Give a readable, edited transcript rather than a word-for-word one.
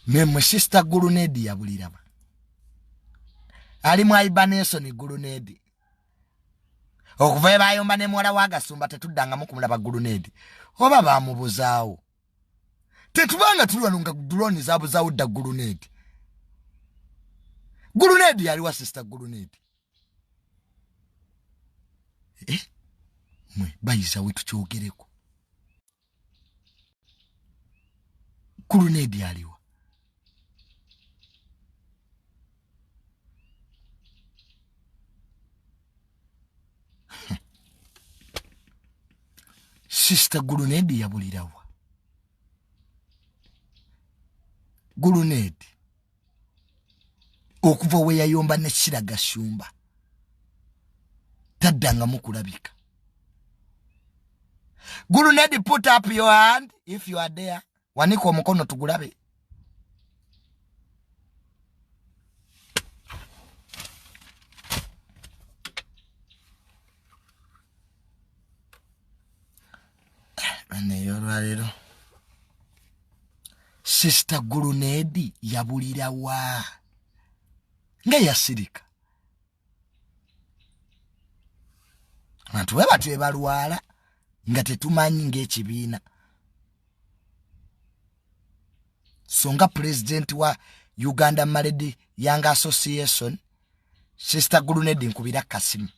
Memwe sister Gulunedi yabuliraba. Ali mwaibaneso ni Gulunedi. Okuva bayomba ne mwala wa Gasumba tetuddangamu kumulaba Gulunedi. Oba bamubuzaawo. Tetubanga tulwanunga drone zabuza udda Gulunedi. Gulunedi yali wa sister Gulunedi. Mwe bayiza wetu kyogereko. Gulunedi yaliwa. Sister Gulunedi yabulirawa. Gulunedi okuva we yayomba ne Kiraga Shumba taddanga mukulabika. Gulunedi, put up your hand if you are there. Wanika omukono tugulabe. Ane yoralero. Sister Gulunedi yabulirawa. Nga yasirika. Abantu we batwe balwala nga tetumanyi ng'ekibiina. Songa president wa Uganda Married Young Association Sister Gulunedi nkubira Kasimu.